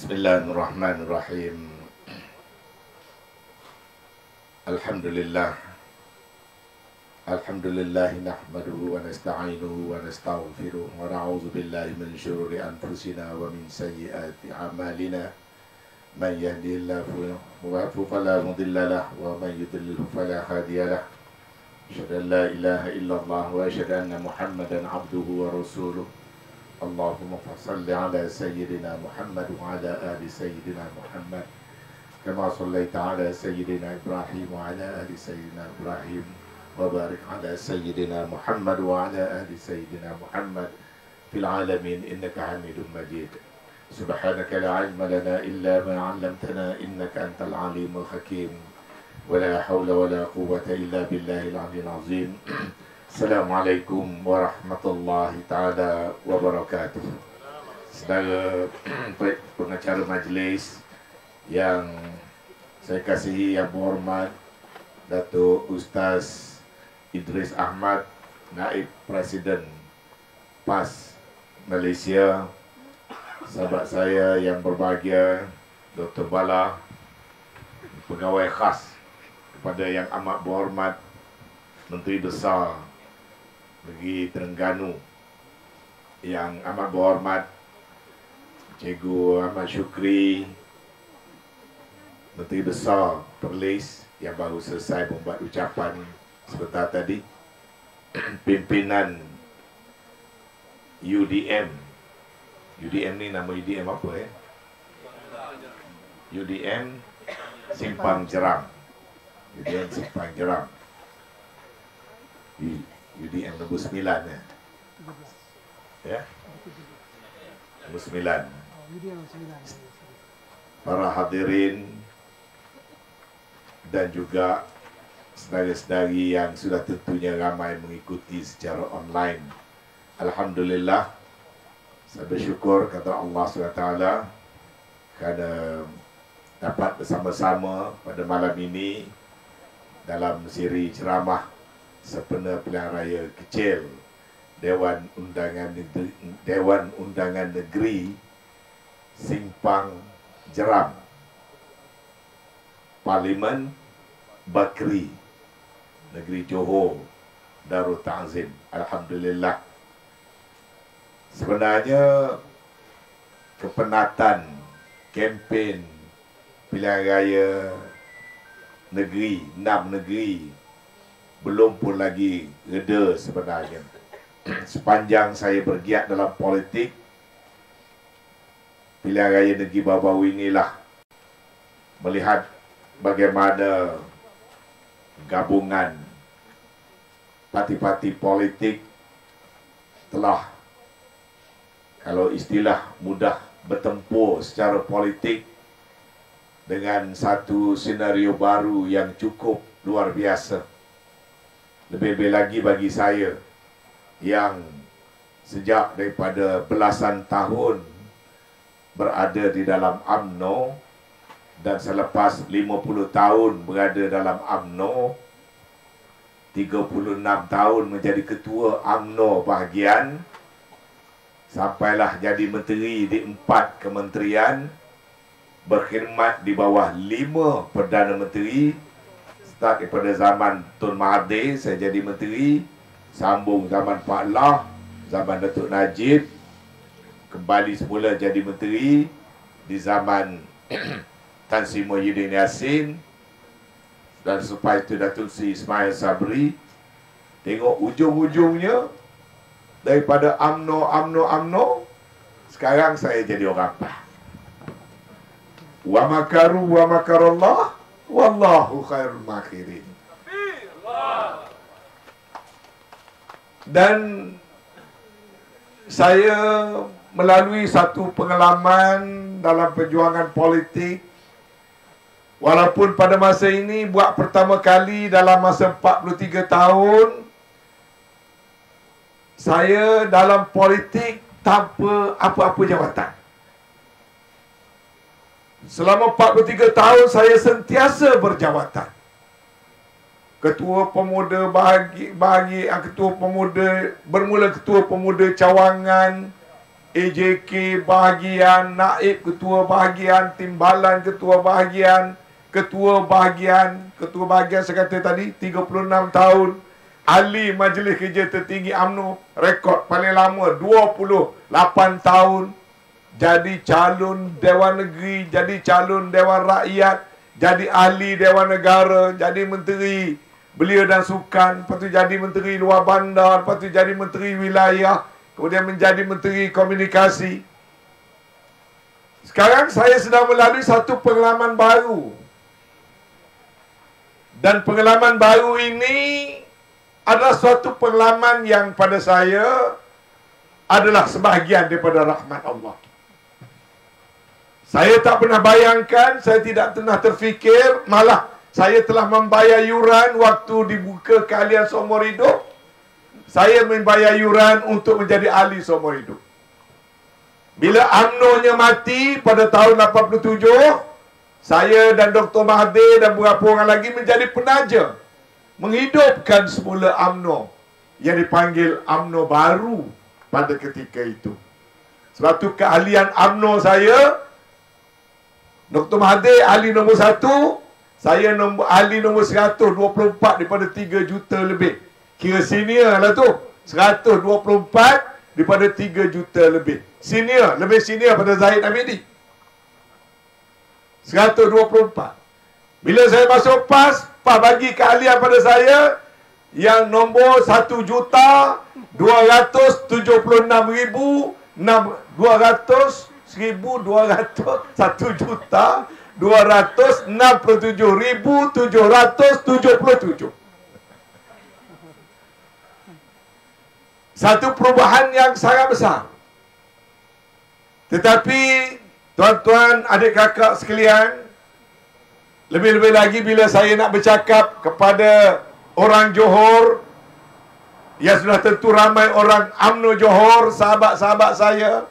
Bismillahirrahmanirrahim. Alhamdulillah. Alhamdulillah nahmaduhu wa nasta'inuhu wa nastaghfiruh wa na'udzu billahi min syururi anfusina wa min sayyiati a'malina. Man yahdihillahu fala mudilla lahu wa man yudlilhu fala hadiya lahu. Asyhadu an la ilaha illallah wa asyhadu anna Muhammadan 'abduhu wa rasuluh. Allahumma salli ala sayyidina Muhammad wa ala ali sayyidina Muhammad kama sallaita ala sayyidina Ibrahim wa ala ali sayyidina Ibrahim wa barik ala sayyidina Muhammad wa ala ali sayyidina Muhammad fil alamin innaka Hamidum Majid. Subhanaka la ilma lana illa ma 'allamtana innaka antal alimul hakim. Wa la hawla wa la quwwata illa billahil aliyyil azim. Assalamualaikum warahmatullahi ta'ala wabarakatuh. Saudara pengacara majlis yang saya kasihi, yang berhormat, Datuk Ustaz Idris Ahmad, Naib Presiden PAS Malaysia, sahabat saya yang berbahagia Dr. Bala, pegawai khas kepada yang amat berhormat Menteri Besar Negeri Terengganu, yang amat berhormat Cikgu Ahmad Syukri, Menteri Besar Perlis yang baru selesai membuat ucapan sebentar tadi, pimpinan UDM. UDM ni nama UDM apa ya? UDM Simpang Jeram. UDM Simpang Jeram. UDM nombor 9 ya? Ya? Nombor 9. Para hadirin dan juga saudara-saudari yang sudah tentunya ramai mengikuti secara online. Alhamdulillah, saya bersyukur kepada Allah SWT kerana dapat bersama-sama pada malam ini dalam siri ceramah sempena pilihan raya kecil Dewan Undangan Negeri Simpang Jeram, Parlimen Bakri, Negeri Johor Darul Ta'zim. Alhamdulillah. Sebenarnya kepenatan kempen pilihan raya negeri, 6 negeri belum pun lagi reda sebenarnya. Sepanjang saya bergiat dalam politik, pilihan raya negeri baru-baru inilah melihat bagaimana gabungan parti-parti politik telah, kalau istilah mudah, bertempur secara politik dengan satu senario baru yang cukup luar biasa. Lebih-lebih lagi bagi saya yang sejak daripada belasan tahun berada di dalam UMNO dan selepas 50 tahun berada dalam UMNO, 36 tahun menjadi ketua UMNO bahagian, sampailah jadi menteri di 4 kementerian, berkhidmat di bawah 5 Perdana Menteri. Start daripada zaman Tun Mahathir saya jadi menteri, sambung zaman Pak Lah, zaman Datuk Najib, kembali semula jadi menteri di zaman Tan Sri Muhyiddin Yassin, dan selepas itu Datuk Sri Ismail Sabri. Tengok ujung-ujungnya daripada UMNO, sekarang saya jadi orang PAS. Wa makaru wa makarallah wallahu khairul makirin. Dan saya melalui satu pengalaman dalam perjuangan politik, walaupun pada masa ini buat pertama kali dalam masa 43 tahun saya dalam politik tanpa apa-apa jawatan. Selama 43 tahun saya sentiasa berjawatan. Ketua Pemuda Ketua Pemuda, bermula Ketua Pemuda Cawangan, AJK bahagian, naib ketua bahagian, timbalan ketua bahagian, ketua bahagian saya kata tadi 36 tahun. Ahli Majlis Kerja Tertinggi UMNO, rekod paling lama 28 tahun. Jadi calon Dewan Negeri, jadi calon Dewan Rakyat, jadi ahli Dewan Negara, jadi menteri Belia dan Sukan, lepas tu jadi menteri luar bandar, lepas tu jadi menteri wilayah, kemudian menjadi menteri komunikasi. Sekarang saya sedang melalui satu pengalaman baru. Dan pengalaman baru ini adalah suatu pengalaman yang pada saya adalah sebahagian daripada rahmat Allah. Saya tak pernah bayangkan, saya tidak pernah terfikir, malah saya telah membayar yuran waktu dibuka keahlian seumur hidup. Saya membayar yuran untuk menjadi ahli seumur hidup. Bila UMNO-nya mati pada tahun 87, saya dan Dr. Mahathir dan beberapa orang lagi menjadi penaja, menghidupkan semula UMNO yang dipanggil UMNO baru pada ketika itu. Sebab tu keahlian UMNO saya, Dr. Mahathir ahli nombor 1, saya ahli nombor 124 daripada 3 juta lebih. Kira senior lah tu. 124 daripada 3 juta lebih. Senior, lebih senior pada Zahid Hamidi. 124. Bila saya masuk PAS bagi keahlian pada saya yang nombor 1,267,777. Satu perubahan yang sangat besar. Tetapi tuan-tuan, adik kakak sekalian, lebih-lebih lagi bila saya nak bercakap kepada orang Johor, yang sudah tentu ramai orang UMNO Johor, sahabat-sahabat saya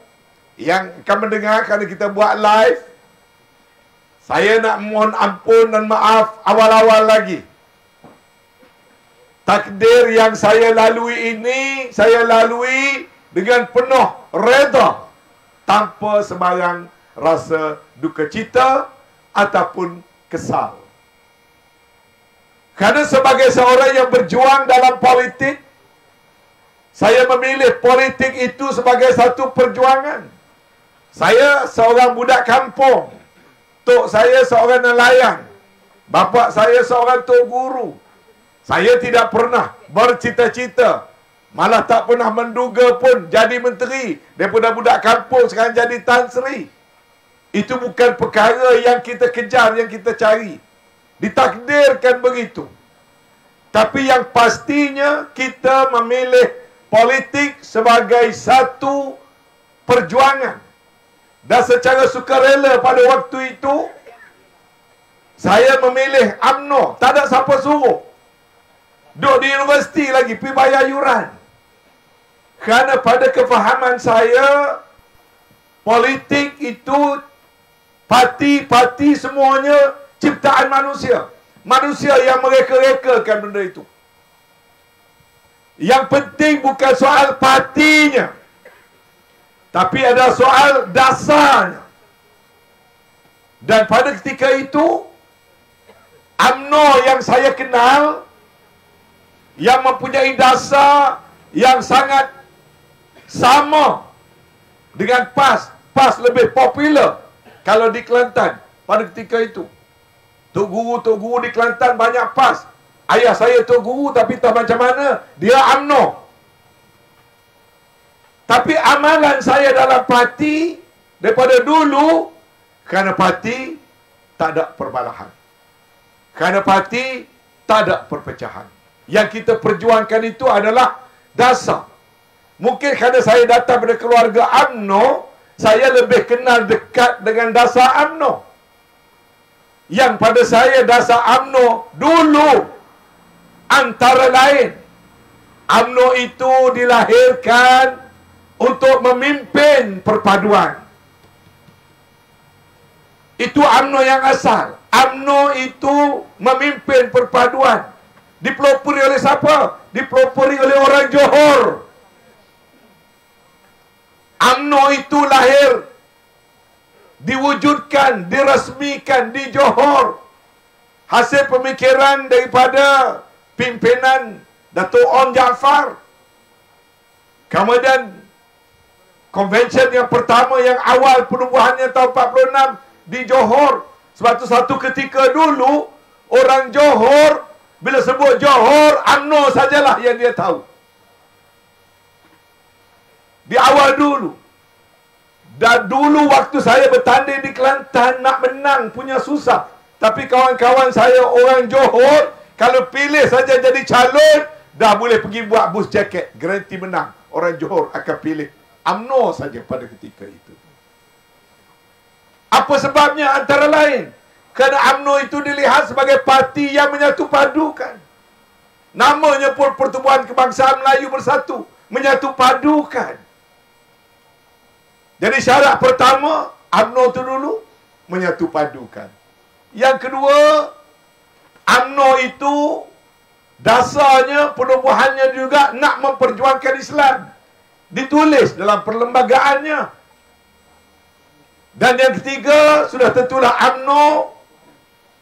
yang akan mendengar kerana kita buat live, saya nak mohon ampun dan maaf awal-awal lagi. Takdir yang saya lalui ini, saya lalui dengan penuh reda, tanpa sebarang rasa duka cita ataupun kesal. Kerana sebagai seorang yang berjuang dalam politik, saya memilih politik itu sebagai satu perjuangan. Saya seorang budak kampung, tok saya seorang nelayan, bapa saya seorang tok guru. Saya tidak pernah bercita-cita, malah tak pernah menduga pun jadi menteri. Daripada budak kampung sekarang jadi Tan Sri. Itu bukan perkara yang kita kejar, yang kita cari. Ditakdirkan begitu. Tapi yang pastinya kita memilih politik sebagai satu perjuangan. Dan secara sukarela pada waktu itu, saya memilih UMNO. Tak ada siapa suruh. Duduk di universiti lagi, pergi bayar yuran. Kerana pada kefahaman saya, politik itu parti-parti semuanya ciptaan manusia. Manusia yang mereka-rekakan benda itu. Yang penting bukan soal partinya, tapi ada soal dasarnya. Dan pada ketika itu, UMNO yang saya kenal, yang mempunyai dasar yang sangat sama dengan PAS. PAS lebih popular kalau di Kelantan pada ketika itu. Tok guru di Kelantan banyak PAS. Ayah saya tok guru tapi tak macam mana, dia UMNO. Tapi amalan saya dalam parti daripada dulu, kerana parti tak ada perbalahan, kerana parti tak ada perpecahan. Yang kita perjuangkan itu adalah dasar. Mungkin kerana saya datang dari keluarga UMNO, saya lebih kenal dekat dengan dasar UMNO. Yang pada saya dasar UMNO dulu, antara lain, UMNO itu dilahirkan untuk memimpin perpaduan. Itu UMNO yang asal. UMNO itu memimpin perpaduan. Dipelopori oleh siapa? Dipelopori oleh orang Johor. UMNO UMNO itu lahir, diwujudkan, dirasmikan di Johor. Hasil pemikiran daripada pimpinan Datuk On Jaafar. Kemudian konvensyen yang pertama yang awal penubuhannya tahun 46 di Johor. Sebab tu satu ketika dulu orang Johor bila sebut Johor, UMNO sajalah yang dia tahu. Di awal dulu. Dan dulu waktu saya bertanding di Kelantan nak menang punya susah. Tapi kawan-kawan saya orang Johor kalau pilih saja jadi calon dah boleh pergi buat bus jaket, garanti menang. Orang Johor akan pilih UMNO saja pada ketika itu. Apa sebabnya? Antara lain kerana UMNO itu dilihat sebagai parti yang menyatu padukan. Namanya pun Pertubuhan Kebangsaan Melayu Bersatu, menyatu padukan. Jadi syarat pertama UMNO itu dulu menyatu padukan. Yang kedua, UMNO itu dasarnya, penubuhannya juga nak memperjuangkan Islam. Ditulis dalam perlembagaannya. Dan yang ketiga, sudah tentulah UMNO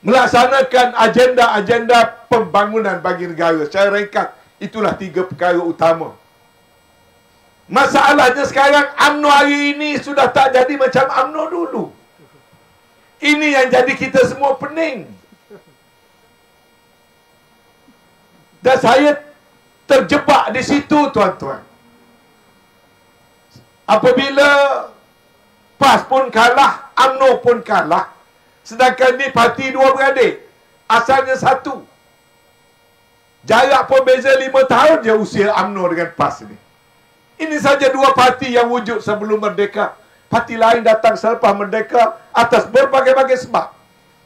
melaksanakan agenda-agenda pembangunan bagi negara. Secara ringkas, itulah 3 perkara utama. Masalahnya sekarang UMNO hari ini sudah tak jadi macam UMNO dulu. Ini yang jadi kita semua pening. Dan saya terjebak di situ, tuan-tuan. Apabila PAS pun kalah, UMNO pun kalah. Sedangkan ni parti 2 beradik. Asalnya 1. Jarak pun beza 5 tahun je usia UMNO dengan PAS ni. Ini saja 2 parti yang wujud sebelum merdeka. Parti lain datang selepas merdeka atas berbagai-bagai sebab.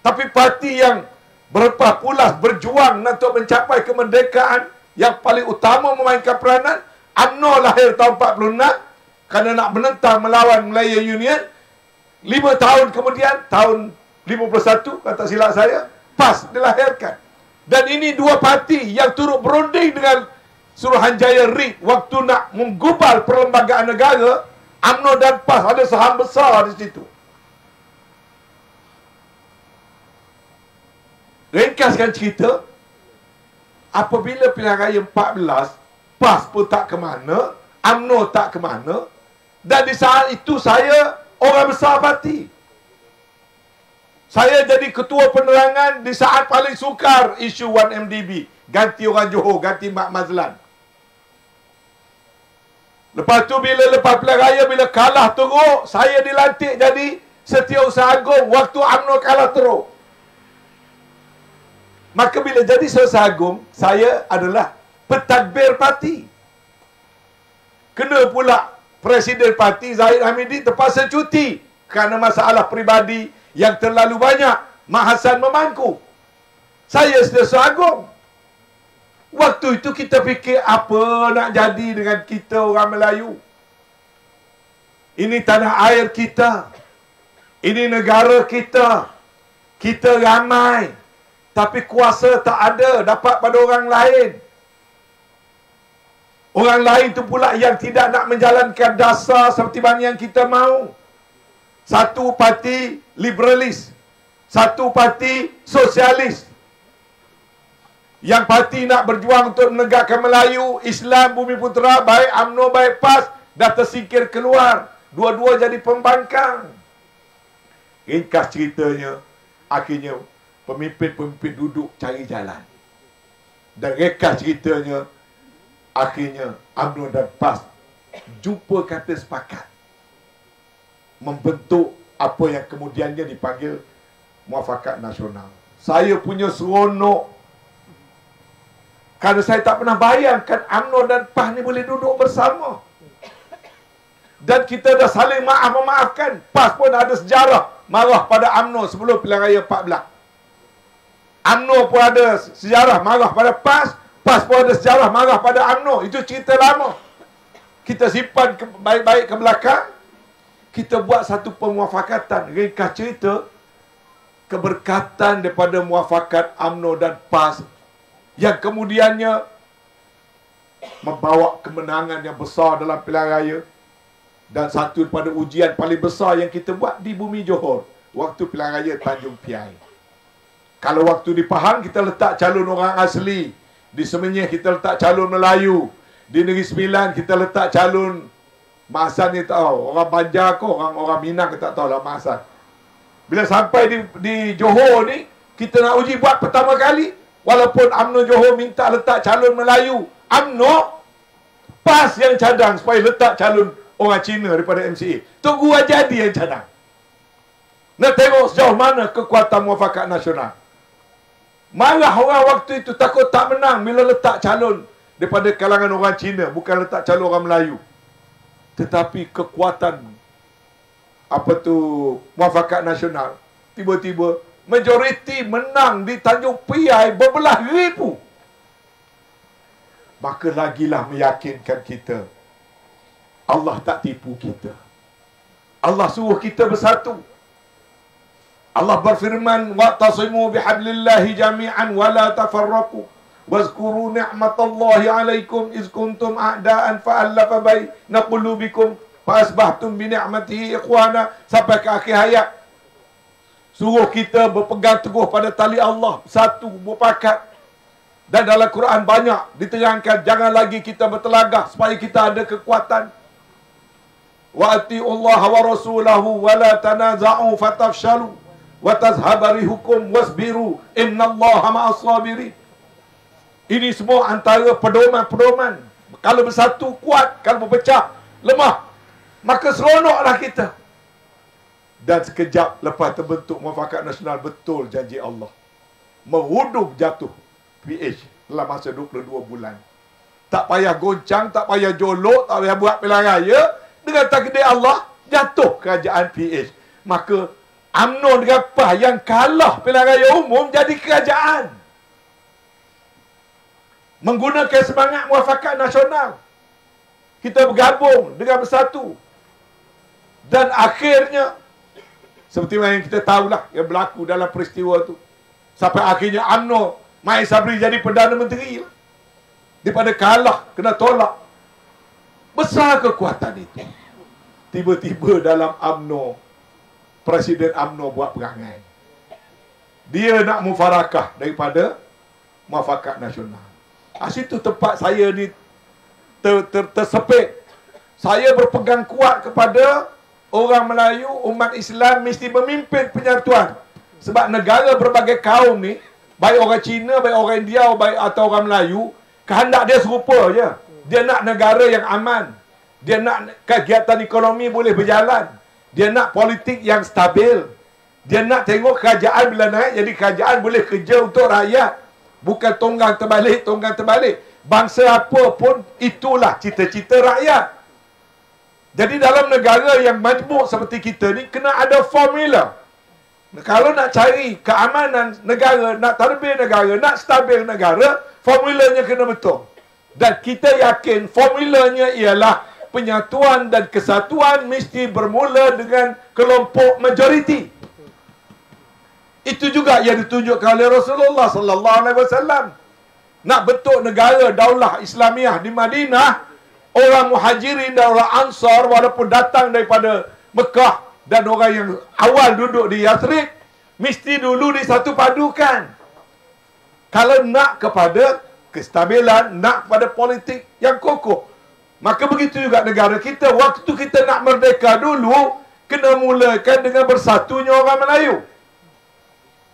Tapi parti yang berlepas pulas berjuang untuk mencapai kemerdekaan, yang paling utama memainkan peranan, UMNO lahir tahun 46 kerana nak menentang melawan Malaya Union. 5 tahun kemudian, tahun 51, kata silap saya, PAS dilahirkan. Dan ini 2 parti yang turut berunding dengan Suruhanjaya RIT waktu nak menggubal perlembagaan negara. UMNO dan PAS ada saham besar di situ. Ringkaskan cerita, apabila pilihan raya 14, PAS pun tak ke mana, UMNO tak ke mana, dan di saat itu saya orang besar parti. Saya jadi ketua penerangan di saat paling sukar isu 1MDB. Ganti orang Johor, ganti Mak Mazlan. Lepas tu bila lepas pilihan raya, bila kalah teruk, saya dilantik jadi Setiausaha Agung waktu UMNO kalah teruk. Maka bila jadi Setiausaha Agung, saya adalah pentadbir parti. Kena pula Presiden parti Zahid Hamidi terpaksa cuti kerana masalah peribadi yang terlalu banyak. Mak Hassan memangku. Saya Setiausaha Agung. Waktu itu kita fikir apa nak jadi dengan kita orang Melayu. Ini tanah air kita. Ini negara kita. Kita ramai. Tapi kuasa tak ada, dapat pada orang lain. Orang lain tu pula yang tidak nak menjalankan dasar seperti mana yang kita mahu. Satu parti liberalis, satu parti sosialis. Yang parti nak berjuang untuk menegakkan Melayu, Islam, Bumi Putera, baik UMNO, baik PAS, dah tersingkir keluar. Dua-dua jadi pembangkang. Ringkas ceritanya, akhirnya pemimpin-pemimpin duduk cari jalan. Dan ringkas ceritanya, akhirnya UMNO dan PAS jumpa kata sepakat membentuk apa yang kemudiannya dipanggil Muafakat Nasional. Saya punya seronok kerana saya tak pernah bayangkan UMNO dan PAS ni boleh duduk bersama. Dan kita dah saling memaafkan. PAS pun ada sejarah marah pada UMNO sebelum pilihan raya 14. UMNO pun ada sejarah marah pada PAS. PAS pun ada sejarah marah pada UMNO. Itu cerita lama. Kita simpan baik-baik ke belakang. Kita buat satu pemuafakatan. Ringkas cerita, keberkatan daripada muafakat UMNO dan PAS yang kemudiannya membawa kemenangan yang besar dalam pilihan raya Dan satu daripada ujian paling besar yang kita buat di bumi Johor, waktu pilihan raya Tanjung Piai. Kalau waktu di Pahang kita letak calon orang asli, di Semenyih kita letak calon Melayu, di Negeri Sembilan kita letak calon Mak Hassan ni tahu, orang Banjar ke orang Minang kita tak tahu lah Mak Hassan. Bila sampai di Johor ni, kita nak uji buat pertama kali, walaupun UMNO Johor minta letak calon Melayu, UMNO pas yang cadang supaya letak calon orang Cina daripada MCA. Tunggu aja dia yang cadang. Nak tengok sejauh mana kekuatan Muafakat Nasional. Marah orang waktu itu, takut tak menang bila letak calon daripada kalangan orang Cina, bukan letak calon orang Melayu. Tetapi kekuatan Muafakat Nasional, tiba-tiba majoriti menang di Tanjung Piai berbelah ribu. Maka lagilah meyakinkan kita, Allah tak tipu kita. Allah suruh kita bersatu. Allah berfirman, wa'tasimu bihablillahi jami'an wa la tafarraqu wazkuru ni'matallahi 'alaikum iz kuntum a'daan fa'alafa baina qulubikum fa asbahtum bi ni'matihi ikhwana, sampai ke akhir ayat. Suruh kita berpegang teguh pada tali Allah, satu, berpakat. Dan dalam Quran banyak diterangkan, jangan lagi kita bertelagah supaya kita ada kekuatan. Wa atiullaha wa rasulahu wa la tanaza'u fatafshalu wa tazhaba rihukum wasbiru innallaha ma'as sabirin. Ini semua antara pedoman-pedoman. Kalau bersatu kuat, kalau berpecah lemah. Maka seronoklah kita. Dan sekejap lepas terbentuk Muafakat Nasional, betul janji Allah, merudum jatuh PH dalam masa 22 bulan. Tak payah goncang, tak payah jolok, tak payah buat pilihan raya. Dengan takdir Allah, jatuh kerajaan PH. Maka UMNO dengan PAS yang kalah pilihan raya umum jadi kerajaan. Menggunakan semangat Muafakat Nasional, kita bergabung dengan bersatu. Dan akhirnya, seperti yang kita tahulah yang berlaku dalam peristiwa itu, sampai akhirnya UMNO Mai Sabri jadi Perdana Menteri lah. Daripada kalah, kena tolak. Besar kekuatan itu. Tiba-tiba dalam UMNO, Presiden UMNO buat perangai. Dia nak mufarakah daripada Muafakat Nasional. Situ tempat saya ni tersepit. Saya berpegang kuat kepada orang Melayu, umat Islam mesti memimpin penyatuan. Sebab negara berbagai kaum ni, baik orang Cina, baik orang India, baik atau orang Melayu, kehendak dia serupa je. Dia nak negara yang aman. Dia nak kegiatan ekonomi boleh berjalan. Dia nak politik yang stabil. Dia nak tengok kerajaan bila naik, jadi kerajaan boleh kerja untuk rakyat. Bukan tonggang terbalik. Bangsa apa pun, itulah cita-cita rakyat. Jadi dalam negara yang majmuk seperti kita ni, kena ada formula. Kalau nak cari keamanan negara, nak tadbir negara, nak stabil negara, formulanya kena betul. Dan kita yakin formulanya ialah penyatuan dan kesatuan mesti bermula dengan kelompok majoriti. Itu juga yang ditunjukkan oleh Rasulullah sallallahu alaihi wasallam. Nak bentuk negara daulah Islamiah di Madinah, orang Muhajirin dan orang Ansar walaupun datang daripada Mekah dan orang yang awal duduk di Yathrib, mesti dulu disatu padukan. Kalau nak kepada kestabilan, nak kepada politik yang kokoh. Maka begitu juga negara kita. Waktu kita nak merdeka dulu, kena mulakan dengan bersatunya orang Melayu.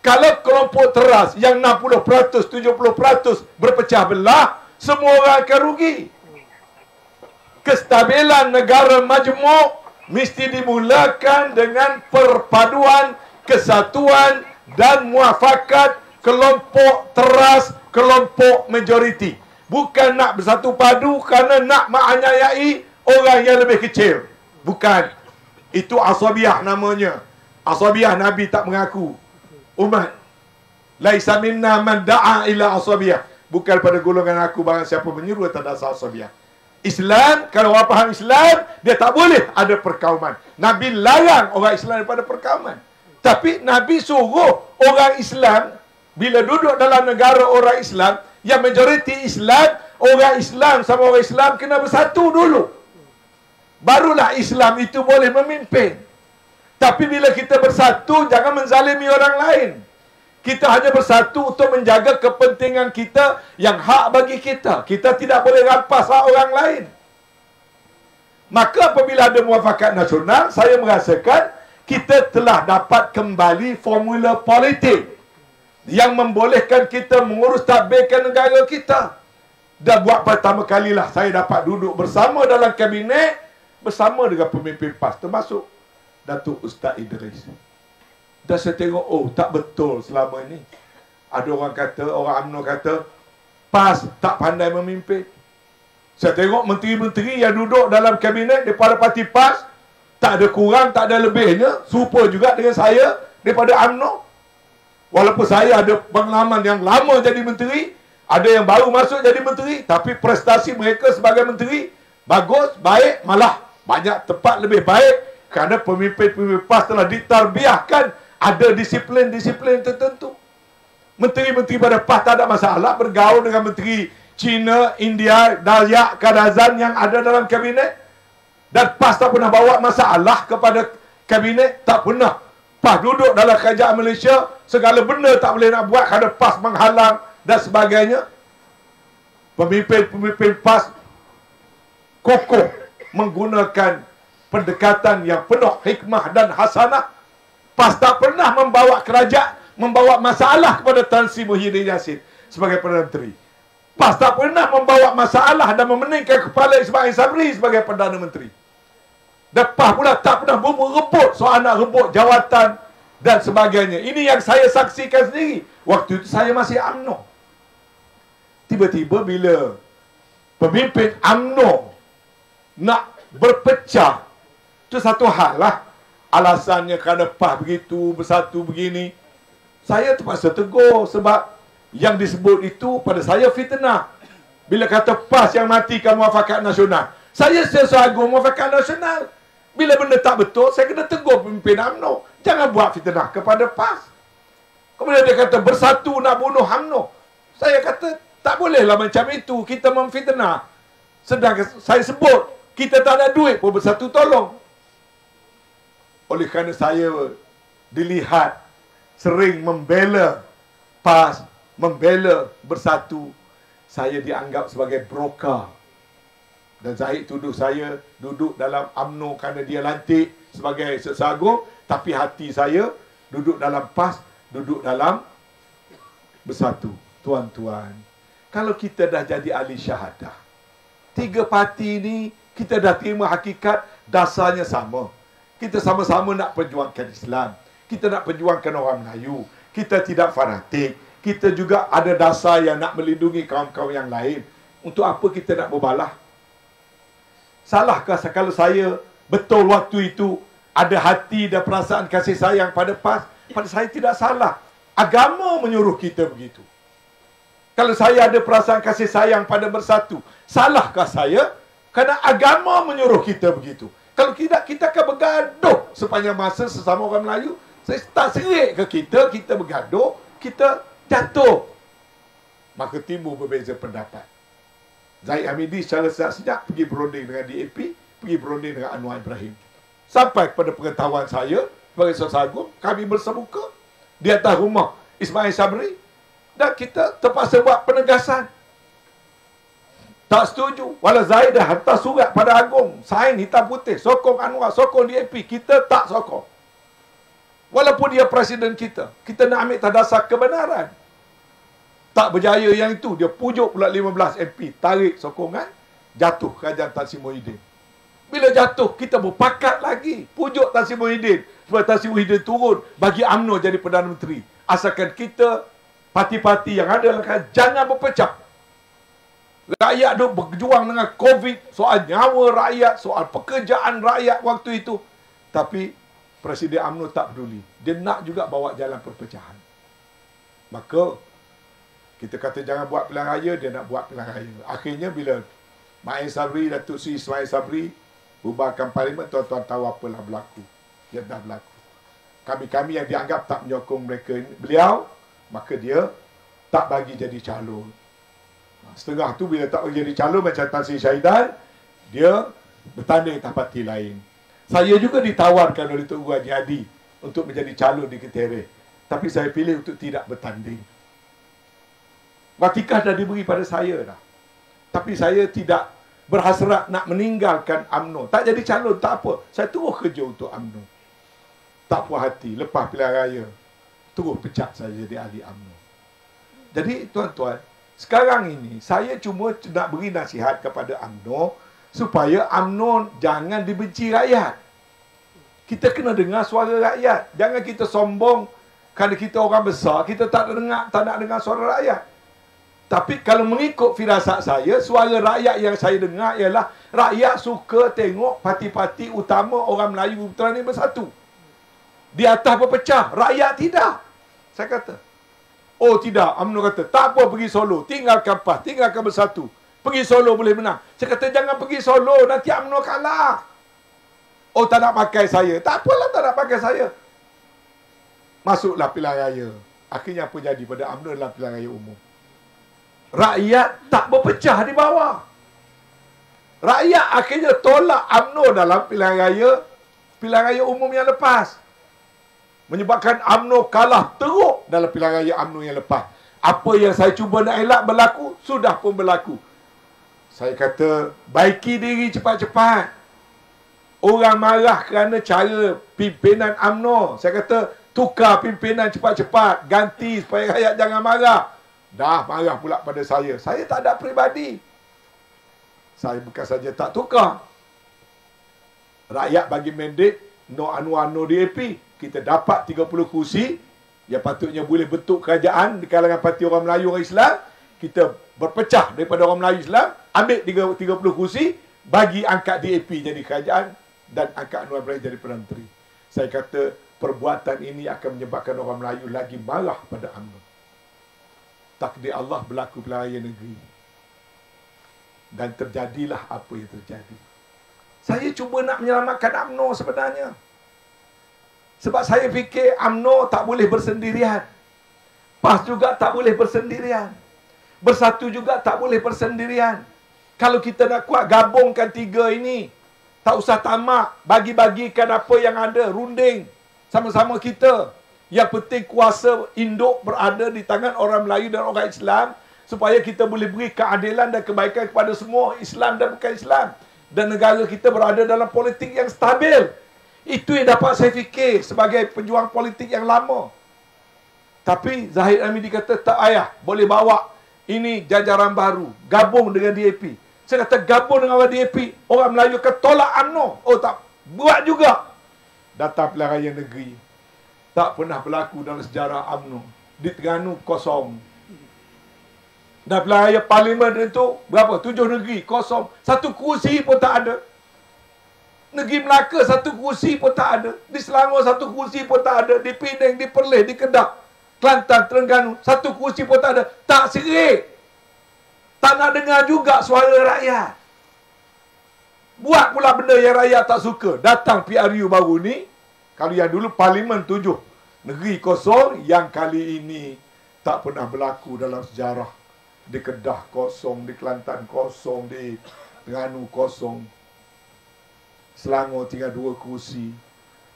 Kalau kelompok teras yang 60%, 70% berpecah belah, semua orang akan rugi. Kestabilan negara majmuk mesti dimulakan dengan perpaduan, kesatuan dan muafakat kelompok teras, kelompok majoriti. Bukan nak bersatu padu kerana nak menganiayai orang yang lebih kecil. Bukan. Itu asabiah namanya. Asabiah Nabi tak mengaku. Umat, laisa minna man da'a ila asabiah. Bukan pada golongan aku barang siapa menyuruh atas asabiah. Islam, kalau orang faham Islam, dia tak boleh ada perkauman. Nabi larang orang Islam daripada perkauman. Tapi Nabi suruh orang Islam, bila duduk dalam negara orang Islam, yang majoriti Islam, orang Islam sama orang Islam kena bersatu dulu. barulah Islam itu boleh memimpin. Tapi bila kita bersatu, jangan menzalimi orang lain. Kita hanya bersatu untuk menjaga kepentingan kita yang hak bagi kita. Kita tidak boleh rampas hak orang lain. Maka apabila ada muafakat nasional, saya merasakan kita telah dapat kembali formula politik yang membolehkan kita mengurus tadbirkan negara kita. Dah buat pertama kalilah saya dapat duduk bersama dalam kabinet bersama dengan pemimpin PAS, termasuk Datuk Ustaz Idris. Dah saya tengok, oh tak betul selama ini. Ada orang kata, orang UMNO kata, PAS tak pandai memimpin. Saya tengok menteri-menteri yang duduk dalam kabinet daripada parti PAS, tak ada kurang, tak ada lebihnya. Serupa juga dengan saya daripada UMNO. Walaupun saya ada pengalaman yang lama jadi menteri, ada yang baru masuk jadi menteri, tapi prestasi mereka sebagai menteri bagus, baik, malah banyak tempat lebih baik. Kerana pemimpin-pemimpin PAS telah ditarbiahkan, ada disiplin-disiplin tertentu. Menteri-menteri pada PAS tak ada masalah bergaul dengan menteri China, India, Dayak, Kadazan yang ada dalam kabinet. Dan PAS tak pernah bawa masalah kepada kabinet. Tak pernah. PAS duduk dalam kerajaan Malaysia, segala benda tak boleh nak buat kerana PAS menghalang dan sebagainya. Pemimpin-pemimpin PAS kokoh menggunakan pendekatan yang penuh hikmah dan hasanah. PAS tak pernah membawa kerajaan, membawa masalah kepada Tan Sri Muhyiddin Yassin sebagai Perdana Menteri. PAS tak pernah membawa masalah dan memeningkan kepala Ismail Sabri sebagai Perdana Menteri. Dan PAS pula tak pernah merebut soal nak rebut jawatan dan sebagainya. Ini yang saya saksikan sendiri. Waktu itu saya masih UMNO. Tiba-tiba bila pemimpin UMNO nak berpecah, itu satu hal lah. Alasannya kerana PAS begitu, bersatu begini. Saya terpaksa tegur sebab yang disebut itu pada saya fitnah. Bila kata PAS yang matikan muafakat nasional, saya sesagu muafakat nasional. Bila benda tak betul, saya kena tegur pemimpin UMNO. Jangan buat fitnah kepada PAS. Kemudian dia kata bersatu nak bunuh UMNO. Saya kata tak bolehlah macam itu. Kita memfitnah. Sedangkan saya sebut kita tak ada duit pun bersatu tolong. Oleh kerana saya dilihat sering membela PAS, membela bersatu, saya dianggap sebagai broker. Dan Zahid tuduh saya duduk dalam UMNO kerana dia lantik sebagai sesagung, tapi hati saya duduk dalam PAS, duduk dalam bersatu. Tuan-tuan, kalau kita dah jadi ahli syahadah, tiga parti ini kita dah terima hakikat dasarnya sama. Kita sama-sama nak perjuangkan Islam. Kita nak perjuangkan orang Melayu. Kita tidak fanatik. Kita juga ada dasar yang nak melindungi kaum-kaum yang lain. Untuk apa kita nak berbalah? Salahkah kalau saya betul waktu itu ada hati dan perasaan kasih sayang pada PAS? Pada saya tidak salah. Agama menyuruh kita begitu. Kalau saya ada perasaan kasih sayang pada bersatu, salahkah saya? Kerana agama menyuruh kita begitu. Kalau tidak, kita akan bergaduh sepanjang masa sesama orang Melayu. Saya tak serik ke kita, kita bergaduh, kita jatuh. Maka timbul berbeza pendapat. Zahid Hamidi secara senyap pergi berunding dengan DAP, pergi berunding dengan Anwar Ibrahim. Sampai kepada pengetahuan saya, sebagai sesagung, kami bersemuka di atas rumah Ismail Sabri. Dan kita terpaksa buat penegasan. Tak setuju. Walau Zahid dah hantar surat pada Agong, sign hitam putih, sokong Anwar, sokong DAP. Kita tak sokong. Walaupun dia presiden kita, kita nak ambil tadasar kebenaran. Tak berjaya yang itu, dia pujuk pula 15 MP, tarik sokongan, jatuh kerajaan Tan Sri Muhyiddin. Bila jatuh, kita berpakat lagi, pujuk Tan Sri Muhyiddin, supaya Tan Sri Muhyiddin turun, bagi UMNO jadi Perdana Menteri. Asalkan kita, parti-parti yang ada, jangan berpecah. Rakyat duk berjuang dengan COVID, soal nyawa rakyat, soal pekerjaan rakyat waktu itu. Tapi Presiden UMNO tak peduli. Dia nak juga bawa jalan perpecahan. Maka kita kata jangan buat pilihan raya, dia nak buat pilihan raya. Akhirnya bila Ismail Sabri, Datuk Seri Ismail Sabri bubarkan parlimen, tuan-tuan tahu apalah berlaku. Dia dah berlaku. Kami-kami yang dianggap tak menyokong beliau, maka dia tak bagi jadi calon. Setengah tu bila tak bagi jadi calon macam Tan Sri Syahidan, dia bertanding atas parti lain. Saya juga ditawarkan oleh Tok Guru Haji Hadi untuk menjadi calon di Ketereh. Tapi saya pilih untuk tidak bertanding. Watikah dah diberi pada saya dah. Tapi saya tidak berhasrat nak meninggalkan UMNO. Tak jadi calon, tak apa. Saya terus kerja untuk UMNO. Tak puas hati. Lepas pilihan raya, terus pecat saya jadi ahli UMNO. Jadi tuan-tuan, sekarang ini saya cuma nak beri nasihat kepada UMNO supaya UMNO jangan dibenci rakyat. Kita kena dengar suara rakyat. Jangan kita sombong kerana kita orang besar, kita tak nak dengar suara rakyat. Tapi kalau mengikut firasat saya, suara rakyat yang saya dengar ialah rakyat suka tengok parti-parti utama orang Melayu Putra ni bersatu. Di atas berpecah, rakyat tidak. Saya kata, oh tidak, UMNO kata, tak apa pergi Solo, tinggalkan PAS, tinggalkan bersatu. Pergi Solo boleh menang. Saya kata, jangan pergi Solo, nanti UMNO kalah. Oh, tak nak pakai saya. Tak apalah tak nak pakai saya. Masuklah pilihan raya. Akhirnya apa jadi pada UMNO dalam pilihan raya umum? Rakyat tak berpecah di bawah. Rakyat akhirnya tolak UMNO dalam pilihan raya umum yang lepas. Menyebabkan UMNO kalah teruk dalam pilihan raya UMNO yang lepas. Apa yang saya cuba nak elak berlaku, sudah pun berlaku. Saya kata, baiki diri cepat-cepat. Orang marah kerana cara pimpinan UMNO. Saya kata, tukar pimpinan cepat-cepat. Ganti supaya rakyat jangan marah. Dah marah pula pada saya. Saya tak ada peribadi. Saya bukan saja tak tukar. Rakyat bagi mandat, no Anwar, no DAP. Kita dapat 30 kursi. Yang patutnya boleh bentuk kerajaan di kalangan parti orang Melayu, orang Islam. Kita berpecah daripada orang Melayu Islam. Ambil 30 kursi. Bagi angkat DAP jadi kerajaan. Dan angkat Anwar Ibrahim jadi Perdana Menteri. Saya kata, perbuatan ini akan menyebabkan orang Melayu lagi marah pada UMNO. Takdir Allah berlaku pilihan raya negeri. Dan terjadilah apa yang terjadi. Saya cuba nak menyelamatkan UMNO sebenarnya. Sebab saya fikir UMNO tak boleh bersendirian. PAS juga tak boleh bersendirian. Bersatu juga tak boleh bersendirian. Kalau kita nak kuat, gabungkan tiga ini. Tak usah tamak. Bagi-bagikan apa yang ada. Runding. Sama-sama kita. Yang penting kuasa induk berada di tangan orang Melayu dan orang Islam. Supaya kita boleh beri keadilan dan kebaikan kepada semua Islam dan bukan Islam. Dan negara kita berada dalam politik yang stabil. Itu yang dapat saya fikir sebagai pejuang politik yang lama. Tapi Zahid Hamidi kata, tak payah. Boleh bawa ini jajaran baru. Gabung dengan DAP. Saya kata, gabung dengan orang DAP. Orang Melayu akan tolak UMNO. Oh tak, buat juga. Datang pilihan raya negeri. Tak pernah berlaku dalam sejarah UMNO. Di Terengganu kosong. Dan pilihan raya parlimen itu berapa? 7 negeri kosong. Satu kursi pun tak ada. Negeri Melaka satu kursi pun tak ada. Di Selangor satu kursi pun tak ada. Di Penang, di Perlis, di Kedah, Kelantan, Terengganu satu kursi pun tak ada. Tak serik. Tak nak dengar juga suara rakyat. Buat pula benda yang rakyat tak suka. Datang PRU baru ni. Kalau yang dulu parlimen 7 negeri kosong, yang kali ini tak pernah berlaku dalam sejarah. Di Kedah kosong, di Kelantan kosong, di Terengganu kosong. Selangor tinggal 2 kursi.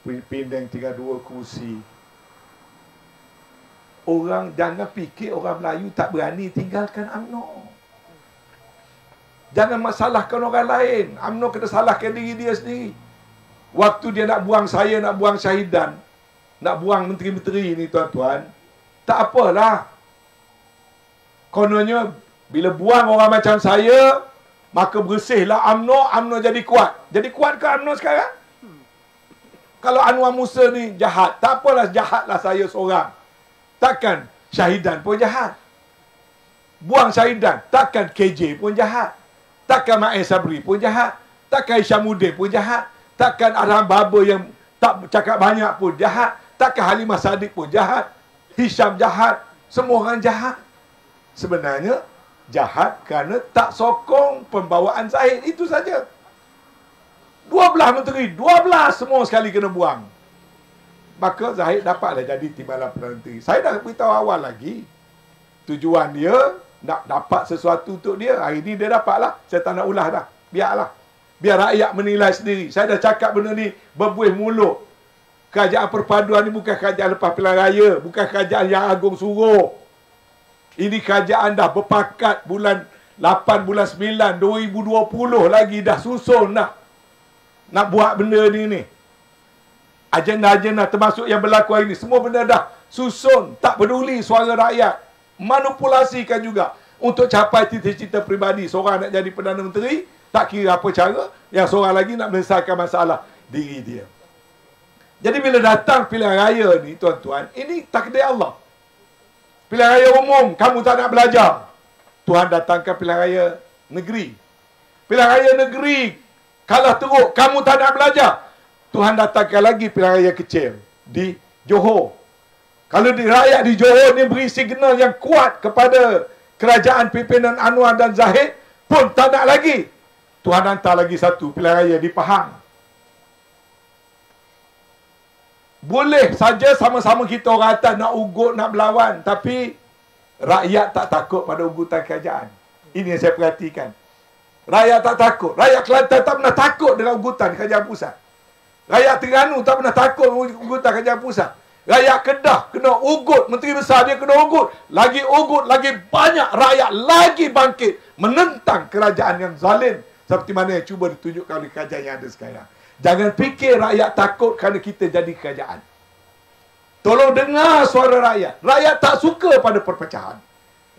Penang tinggal 2 kursi. Orang jangan fikir orang Melayu tak berani tinggalkan UMNO. Jangan masalahkan orang lain. UMNO kena salahkan diri dia sendiri. Waktu dia nak buang saya, nak buang Syahidan, nak buang menteri-menteri ni tuan-tuan, tak apalah. Kononnya bila buang orang macam saya, maka bersihlah UMNO, UMNO jadi kuat. Jadi kuat ke UMNO sekarang? Kalau Anwar Musa ni jahat, tak apalah, jahatlah saya seorang. Takkan Syahidan pun jahat. Buang Syahidan, takkan KJ pun jahat. Takkan Ma'is Sabri pun jahat. Takkan Isyamuddin pun jahat. Takkan Arham Baba yang tak cakap banyak pun jahat. Takkan Halimah Sadiq pun jahat. Hisham jahat. Semua orang jahat. Sebenarnya jahat kerana tak sokong pembawaan Zahid. Itu saja. 12 menteri, 12 semua sekali kena buang. Maka Zahid dapatlah jadi timbalan Perdana Menteri. Saya dah beritahu awal lagi. Tujuan dia nak dapat sesuatu untuk dia. Hari ni dia dapatlah. Saya tak nak ulah dah. Biarlah. Biar rakyat menilai sendiri. Saya dah cakap benda ni berbuih mulut. Kerajaan perpaduan ni bukan kerajaan lepas pilihan raya. Bukan kerajaan yang agung suruh. Ini kerajaan dah berpakat bulan 8 bulan 9 2020 lagi dah susun nak buat benda ni. Agenda-agenda termasuk yang berlaku hari ni. Semua benda dah susun. Tak peduli suara rakyat. Manipulasikan juga untuk capai cita-cita peribadi. Seorang nak jadi Perdana Menteri, tak kira apa cara. Yang seorang lagi nak menyelesaikan masalah diri dia. Jadi bila datang pilihan raya ni, tuan-tuan, ini takdir Allah. Pilihan raya umum, kamu tak nak belajar. Tuhan datangkan pilihan raya negeri. Pilihan raya negeri, kalah teruk, kamu tak nak belajar. Tuhan datangkan lagi pilihan raya kecil di Johor. Kalau di rakyat di Johor ni beri signal yang kuat kepada kerajaan pimpinan Anwar dan Zahid, pun tak nak lagi. Tuhan hantar lagi satu pilihan raya di Pahang. Boleh saja sama-sama kita orang atas nak ugut, nak berlawan. Tapi rakyat tak takut pada ugutan kerajaan. Ini yang saya perhatikan. Rakyat tak takut. Rakyat Kelantan tak pernah takut dengan ugutan kerajaan pusat. Rakyat Terengganu tak pernah takut ugutan kerajaan pusat. Rakyat Kedah kena ugut. Menteri besar dia kena ugut. Lagi ugut, lagi banyak rakyat lagi bangkit menentang kerajaan yang zalim. Seperti mana yang cuba ditunjukkan oleh kerajaan yang ada sekarang. Jangan fikir rakyat takut kerana kita jadi kerajaan. Tolong dengar suara rakyat. Rakyat tak suka pada perpecahan.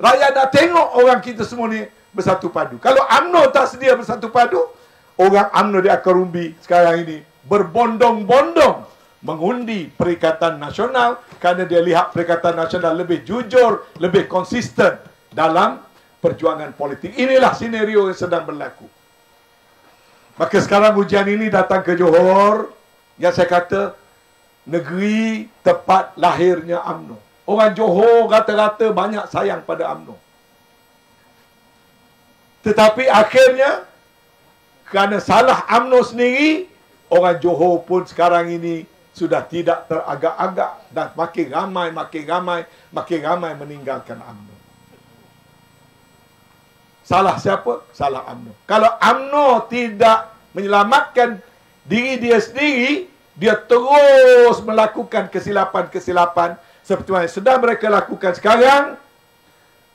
Rakyat nak tengok orang kita semua ni bersatu padu. Kalau UMNO tak sedia bersatu padu, orang UMNO di akar umbi sekarang ini berbondong-bondong mengundi Perikatan Nasional kerana dia lihat Perikatan Nasional lebih jujur, lebih konsisten dalam perjuangan politik. Inilah senario yang sedang berlaku. Maka sekarang ujian ini datang ke Johor, yang saya kata negeri tempat lahirnya UMNO. Orang Johor rata-rata banyak sayang pada UMNO. Tetapi akhirnya kerana salah UMNO sendiri, orang Johor pun sekarang ini sudah tidak teragak-agak dan makin ramai meninggalkan UMNO. Salah siapa? Salah UMNO. Kalau UMNO tidak menyelamatkan diri dia sendiri, dia terus melakukan kesilapan-kesilapan seperti yang sedang mereka lakukan sekarang.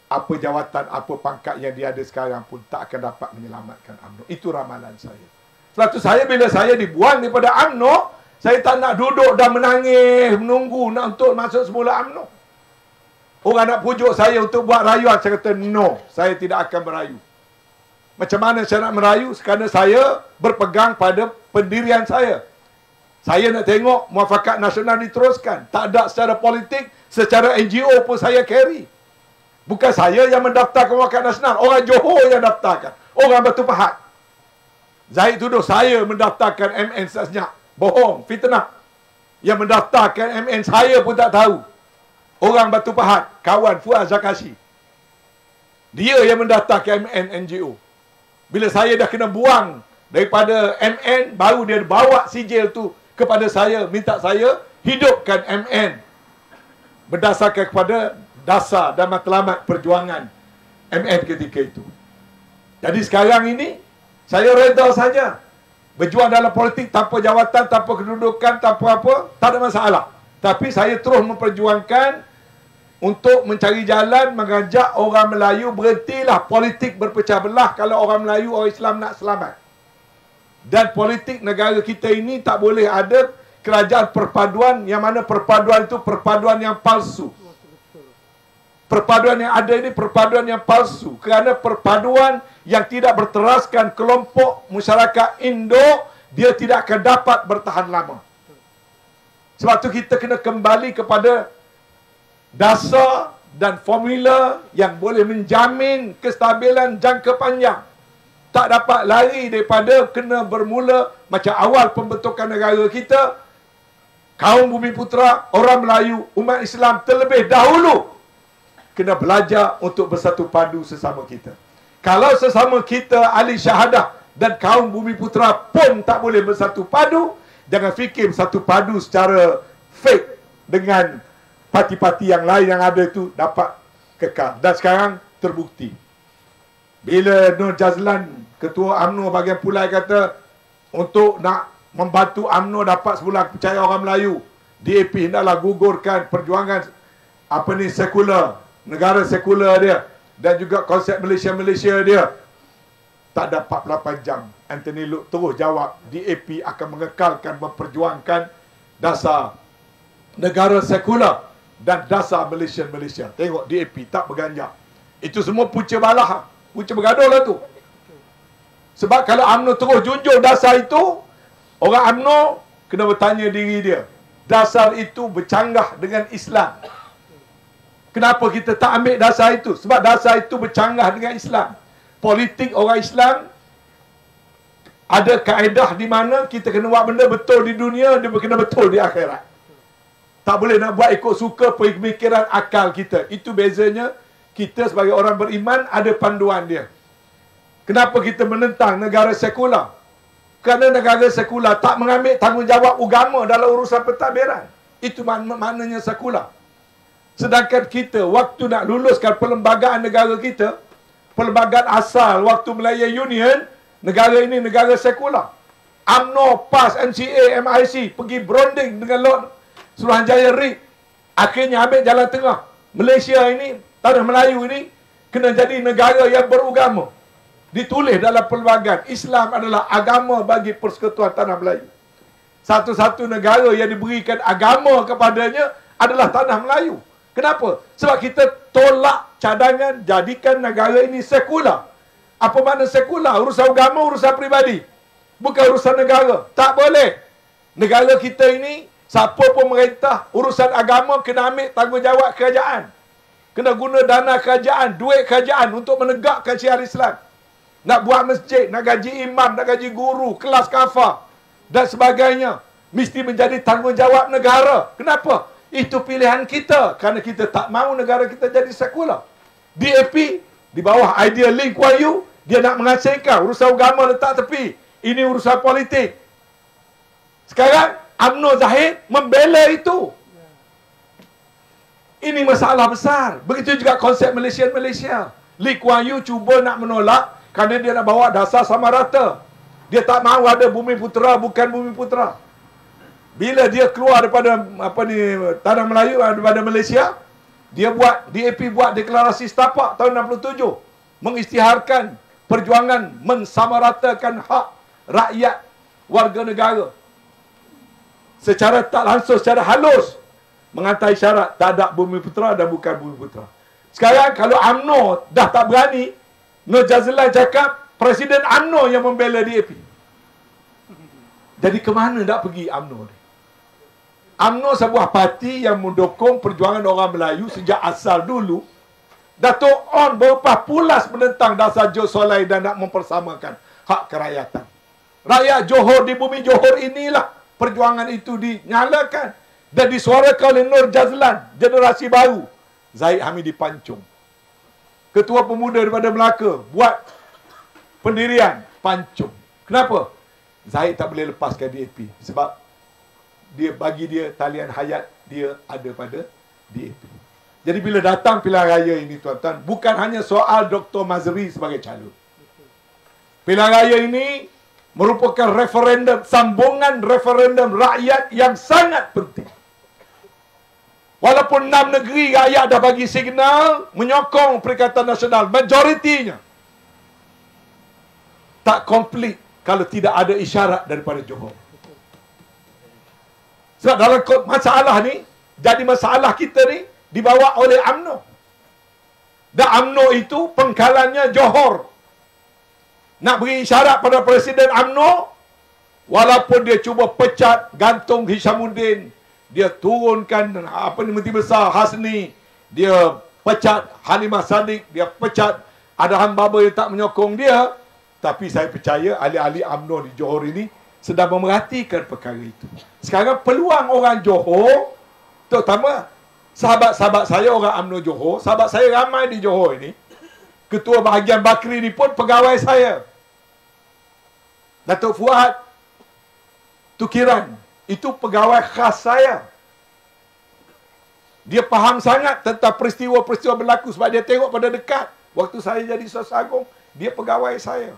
Apa jawatan, apa pangkat yang dia ada sekarang pun tak akan dapat menyelamatkan UMNO. Itu ramalan saya. Sebab tu saya bila saya dibuang daripada UMNO, saya tak nak duduk dan menangis, menunggu nak untuk masuk semula UMNO. Orang nak pujuk saya untuk buat rayuan, saya kata no, saya tidak akan merayu. Macam mana saya nak merayu? Kerana saya berpegang pada pendirian saya. Saya nak tengok muafakat nasional diteruskan. Tak ada secara politik, secara NGO pun saya carry. Bukan saya yang mendaftarkan muafakat nasional, orang Johor yang daftarkan. Orang Batu Pahat. Zahid tuduh saya mendaftarkan MN senyap. Bohong, fitnah. Yang mendaftarkan MN saya pun tak tahu. Orang Batu Pahat, kawan Fuad Zakashi. Dia yang mendaftarkan MN NGO. Bila saya dah kena buang daripada MN, baru dia bawa sijil tu kepada saya, minta saya hidupkan MN berdasarkan kepada dasar dan matlamat perjuangan MN ketika itu. Jadi sekarang ini saya reda saja berjuang dalam politik tanpa jawatan, tanpa kedudukan, tanpa apa, tak ada masalah. Tapi saya terus memperjuangkan untuk mencari jalan mengajak orang Melayu berhentilah politik berpecah belah kalau orang Melayu, orang Islam nak selamat. Dan politik negara kita ini tak boleh ada kerajaan perpaduan yang mana perpaduan itu perpaduan yang palsu. Perpaduan yang ada ini perpaduan yang palsu. Kerana perpaduan yang tidak berteraskan kelompok masyarakat Indo, dia tidak akan dapat bertahan lama. Sebab tu kita kena kembali kepada dasar dan formula yang boleh menjamin kestabilan jangka panjang. Tak dapat lari daripada kena bermula macam awal pembentukan negara kita. Kaum Bumi Putera, orang Melayu, umat Islam terlebih dahulu kena belajar untuk bersatu padu sesama kita. Kalau sesama kita ahli syahadah dan kaum Bumi Putera pun tak boleh bersatu padu, jangan fikir bersatu padu secara fake dengan parti-parti yang lain yang ada itu dapat kekal. Dan sekarang terbukti. Bila Nur Jazlan, Ketua UMNO bahagian Pulai kata untuk nak membantu UMNO dapat semula percaya orang Melayu, DAP hendaklah gugurkan perjuangan sekular, negara sekular dia, dan juga konsep Malaysia dia. Tak ada 48 jam, Anthony Loke terus jawab, DAP akan mengekalkan memperjuangkan dasar negara sekular dan dasar Malaysia. Tengok DAP tak berganjak. Itu semua punca balah, punca bergaduh lah tu. Sebab kalau UMNO terus junjung dasar itu, orang UMNO kena bertanya diri dia, dasar itu bercanggah dengan Islam. Kenapa kita tak ambil dasar itu? Sebab dasar itu bercanggah dengan Islam. Politik orang Islam ada kaedah di mana kita kena buat benda betul di dunia, dia kena betul di akhirat. Tak boleh nak buat ikut suka pemikiran akal kita. Itu bezanya kita sebagai orang beriman, ada panduan dia. Kenapa kita menentang negara sekular? Kerana negara sekular tak mengambil tanggungjawab agama dalam urusan pentadbiran. Itu maknanya sekular. Sedangkan kita, waktu nak luluskan perlembagaan negara kita, perlembagaan asal waktu Malaya Union, negara ini negara sekular. UMNO, PAS, MCA, MIC pergi berunding dengan Lord Suruhanjaya RIP. Akhirnya ambil jalan tengah. Malaysia ini, tanah Melayu ini, kena jadi negara yang beragama. Ditulis dalam perlembagaan, Islam adalah agama bagi Persekutuan Tanah Melayu. Satu-satu negara yang diberikan agama kepadanya adalah Tanah Melayu. Kenapa? Sebab kita tolak cadangan jadikan negara ini sekular. Apa makna sekular? Urusan agama, urusan peribadi. Bukan urusan negara. Tak boleh. Negara kita ini, siapa pemerintah, urusan agama kena ambil tanggungjawab kerajaan. Kena guna dana kerajaan, duit kerajaan untuk menegakkan syiar Islam. Nak buat masjid, nak gaji imam, nak gaji guru, kelas kafah dan sebagainya. Mesti menjadi tanggungjawab negara. Kenapa? Itu pilihan kita. Kerana kita tak mahu negara kita jadi sekular. DAP, di bawah idea Lee Kuan Yew, dia nak mengasingkan urusan agama letak tepi. Ini urusan politik. Sekarang, UMNO Zahid membela itu. Ini masalah besar. Begitu juga konsep Malaysia. Lee Kuan Yew cuba nak menolak kerana dia nak bawa dasar sama rata. Dia tak mahu ada bumi putera, bukan bumi putera. Bila dia keluar daripada Tanah Melayu, daripada Malaysia, DAP buat deklarasi setapak tahun 67. Mengisytiharkan perjuangan mensamaratakan hak rakyat warga negara. Secara tak langsung, secara halus, menghantar isyarat tak ada bumi putera dan bukan bumi putera. Sekarang kalau UMNO dah tak berani, Nur Jazlan cakap Presiden UMNO yang membela DAP. Jadi ke mana nak pergi UMNO ni? UMNO sebuah parti yang mendukung perjuangan orang Melayu sejak asal dulu. Datuk On berlepas pulas menentang dasar Johor Solai dan nak mempersamakan hak kerakyatan. Rakyat Johor di bumi Johor inilah perjuangan itu dinyalakan dan disuarakan oleh Nur Jazlan, generasi baru. Zahid Hamidi Pancung, Ketua Pemuda daripada Melaka, buat pendirian Pancung. Kenapa? Zahid tak boleh lepaskan DAP sebab dia bagi dia talian hayat dia ada pada DAP. Jadi bila datang pilihan raya ini tuan-tuan, bukan hanya soal Dr. Mazri sebagai calon. Pilihan raya ini merupakan referendum, sambungan referendum rakyat yang sangat penting. Walaupun 6 negeri rakyat dah bagi signal menyokong Perikatan Nasional, majoritinya tak komplit kalau tidak ada isyarat daripada Johor. Sebab dalam masalah ni, jadi masalah kita ni dibawa oleh UMNO. Dan UMNO itu pengkalannya Johor. Nak beri isyarat pada Presiden UMNO, walaupun dia cuba pecat gantung Hishamuddin, dia turunkan Menteri Besar Hasni, dia pecat Halimah Sadiq, dia pecat Adahan Baba yang tak menyokong dia. Tapi saya percaya ahli-ahli UMNO di Johor ini sedang memerhatikan perkara itu. Sekarang peluang orang Johor, terutama sahabat-sahabat saya orang UMNO Johor, sahabat saya ramai di Johor ini, Ketua Bahagian Bakri ni pun pegawai saya. Datuk Fuad Tukiran, itu pegawai khas saya. Dia faham sangat tentang peristiwa-peristiwa berlaku sebab dia tengok pada dekat. Waktu saya jadi Sesar Agung, Dia pegawai saya.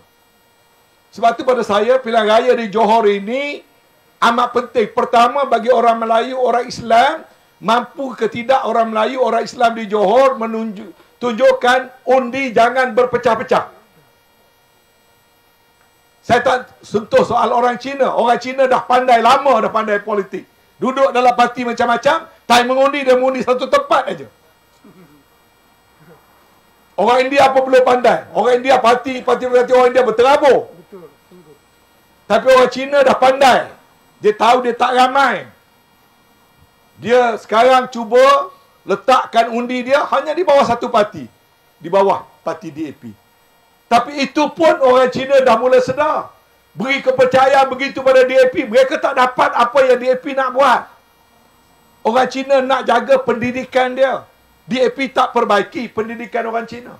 Sebab tu pada saya, pilihan raya di Johor ini amat penting. Pertama, bagi orang Melayu, orang Islam, mampu ke tidak orang Melayu, orang Islam di Johor tunjukkan undi jangan berpecah-pecah. Saya tak sentuh soal orang Cina. Orang Cina dah pandai lama, dah pandai politik. Duduk dalam parti macam-macam, time mengundi, dia mengundi satu tempat aja. Orang India apa belum pandai? Orang India parti orang India berterabur. Tapi orang Cina dah pandai. Dia tahu dia tak ramai. Dia sekarang cuba letakkan undi dia hanya di bawah satu parti. Di bawah parti DAP. Tapi itu pun orang Cina dah mula sedar. Beri kepercayaan begitu pada DAP. Mereka tak dapat apa yang DAP nak buat. Orang Cina nak jaga pendidikan dia. DAP tak perbaiki pendidikan orang Cina.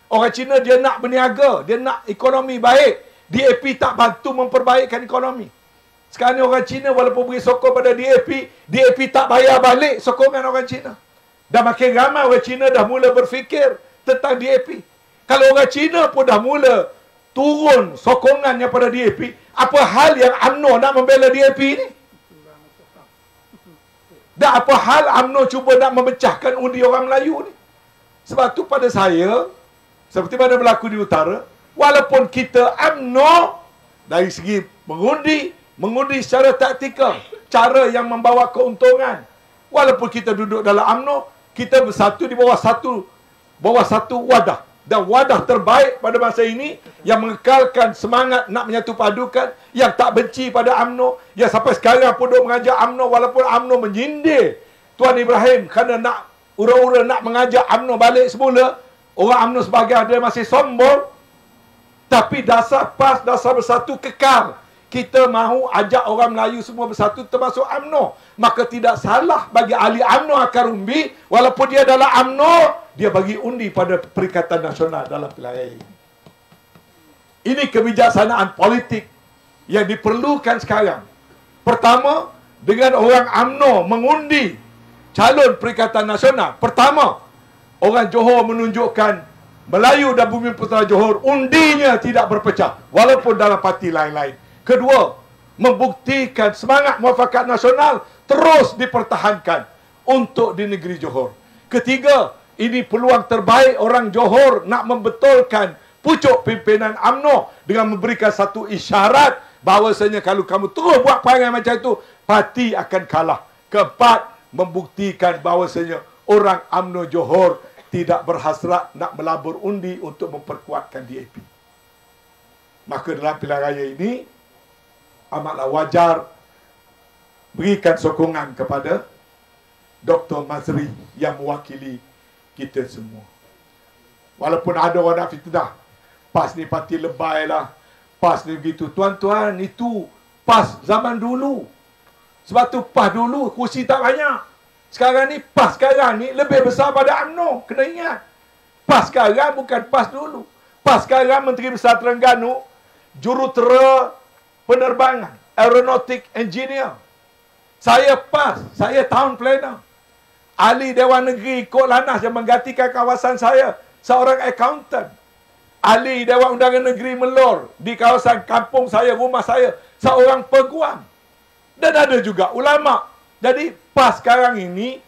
Orang Cina dia nak berniaga. Dia nak ekonomi baik. DAP tak bantu memperbaikkan ekonomi. Sekarang ni orang Cina walaupun beri sokong pada DAP, DAP tak bayar balik sokongan orang Cina. Dah makin ramai orang Cina dah mula berfikir tentang DAP. Kalau orang Cina pun dah mula turun sokongannya pada DAP, apa hal yang UMNO nak membela DAP ni? Dan apa hal UMNO cuba nak memecahkan undi orang Melayu ni? Sebab tu pada saya, seperti mana berlaku di utara, walaupun kita UMNO dari segi mengundi secara taktikal, cara yang membawa keuntungan. Walaupun kita duduk dalam UMNO, kita bersatu di bawah satu wadah. Dan wadah terbaik pada masa ini yang mengekalkan semangat nak menyatu padukan, yang tak benci pada UMNO, yang sampai sekarang pun duk mengajak UMNO walaupun UMNO menyindir Tuan Ibrahim kerana nak ura-ura nak mengajak UMNO balik semula. Orang UMNO sebagai dia masih sombong. Tapi dasar PAS, dasar bersatu kekal. Kita mahu ajak orang Melayu semua bersatu termasuk UMNO. Maka tidak salah bagi ahli UMNO akar umbi, walaupun dia dalam UMNO, dia bagi undi pada Perikatan Nasional dalam pilihan raya ini. Ini kebijaksanaan politik yang diperlukan sekarang. Pertama, dengan orang UMNO mengundi calon Perikatan Nasional. Pertama, orang Johor menunjukkan Melayu dan Bumi Putera Johor undinya tidak berpecah walaupun dalam parti lain-lain. Kedua, membuktikan semangat muafakat nasional terus dipertahankan untuk di negeri Johor. Ketiga, ini peluang terbaik orang Johor nak membetulkan pucuk pimpinan UMNO dengan memberikan satu isyarat bahawasanya kalau kamu terus buat perangai macam itu, parti akan kalah. Keempat, membuktikan bahawasanya orang UMNO Johor tidak berhasrat nak melabur undi untuk memperkuatkan DAP. Maka dalam pilihan raya ini, amatlah wajar berikan sokongan kepada Dr. Mazri yang mewakili kita semua. Walaupun ada orang nak fitnah, PAS ni parti lebay lah, PAS ni begitu. Tuan-tuan, itu PAS zaman dulu. Sebab tu PAS dulu kursi tak banyak. Sekarang ni PAS sekarang ni lebih besar pada UMNO. Kena ingat, PAS sekarang bukan PAS dulu. PAS sekarang Menteri Besar Terengganu jurutera penerbangan, aeronautic engineer. Saya PAS, saya town planner. Ahli Dewan Negeri Kok Lanaz yang menggantikan kawasan saya, seorang accountant. Ahli Dewan Undangan Negeri Melor di kawasan kampung saya, rumah saya, seorang peguam. Dan ada juga ulama. Jadi PAS sekarang ini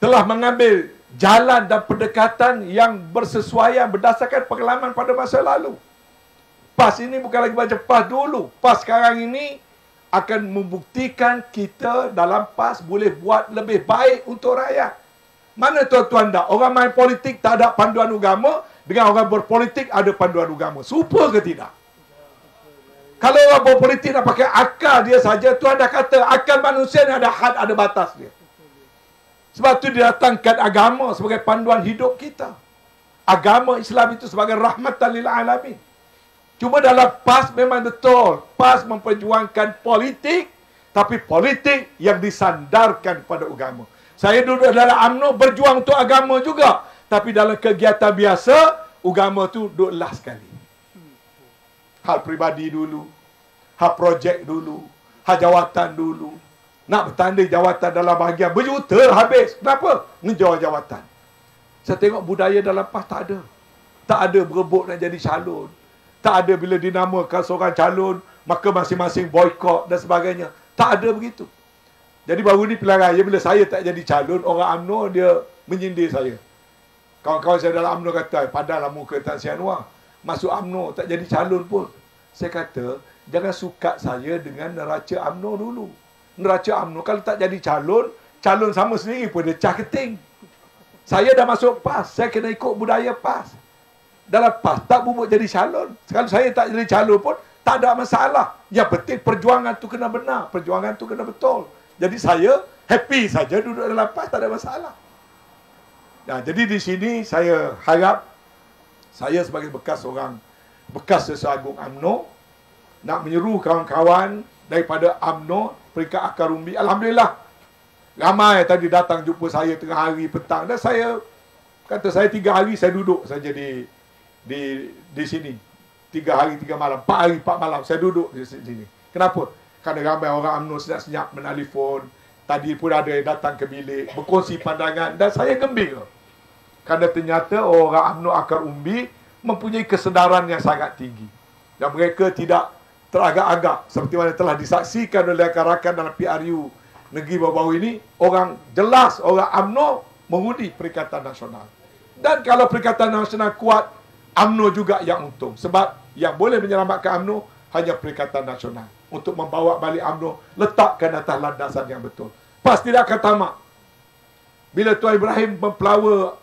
telah mengambil jalan dan pendekatan yang bersesuaian berdasarkan pengalaman pada masa lalu. PAS ini bukan lagi macam PAS dulu. PAS sekarang ini akan membuktikan kita dalam PAS boleh buat lebih baik untuk rakyat. Mana tuan-tuan tak? Orang main politik tak ada panduan agama, dengan orang berpolitik ada panduan agama. Serupa ke tidak? Kalau orang berpolitik nak pakai akal dia saja, Tuhan dah kata akal manusia ni ada had, ada batas dia. Sebab tu didatangkan agama sebagai panduan hidup kita. Agama Islam itu sebagai rahmatan lil alamin. Cuma dalam PAS memang betul, PAS memperjuangkan politik, tapi politik yang disandarkan pada agama. Saya duduk dalam UMNO berjuang untuk agama juga, tapi dalam kegiatan biasa, agama tu duduk last sekali. Hal peribadi dulu, hal projek dulu, hal jawatan dulu. Nak bertanding jawatan dalam bahagian berjuta habis. Kenapa? Menjual jawatan. Saya tengok budaya dalam PAS tak ada. Tak ada berebut nak jadi calon. Tak ada bila dinamakan seorang calon, maka masing-masing boykot dan sebagainya. Tak ada begitu. Jadi baru ni pilihan raya, bila saya tak jadi calon, orang UMNO dia menyindir saya. Kawan-kawan saya dalam UMNO kata, padahlah muka Tan Sri Anwar masuk UMNO tak jadi calon pun. Saya kata, jangan sukat saya dengan neraca UMNO dulu. Neraca UMNO kalau tak jadi calon, calon sama sendiri pun dia cah keting. Saya dah masuk PAS, saya kena ikut budaya PAS. Dalam PAS tak bubuk jadi calon. Kalau saya tak jadi calon pun tak ada masalah. Yang penting perjuangan tu kena benar, perjuangan tu kena betul. Jadi saya happy saja duduk dalam PAS, tak ada masalah. Nah, jadi di sini saya harap saya sebagai bekas Sesat Agung UMNO nak menyeru kawan-kawan daripada UMNO peringkat akar umbi. Alhamdulillah ramai tadi datang jumpa saya tengah hari petang, dan saya kata saya 3 hari saya duduk saja di sini. 3 hari 3 malam, 4 hari 4 malam saya duduk di sini. Kenapa? Kerana ramai orang UMNO senyap-senyap menelefon. Tadi pun ada yang datang ke bilik berkongsi pandangan, dan saya gembira. Kerana ternyata orang UMNO akar umbi mempunyai kesedaran yang sangat tinggi. Dan mereka tidak teragak-agak seperti mana telah disaksikan oleh rakan-rakan dalam PRU negeri baru-baru ini. Orang jelas, orang UMNO mengundi Perikatan Nasional. Dan kalau Perikatan Nasional kuat, UMNO juga yang untung. Sebab yang boleh menyelamatkan UMNO hanya Perikatan Nasional. Untuk membawa balik UMNO, letakkan atas landasan yang betul. PAS tidak akan tamak. Bila Tuan Ibrahim mempelawa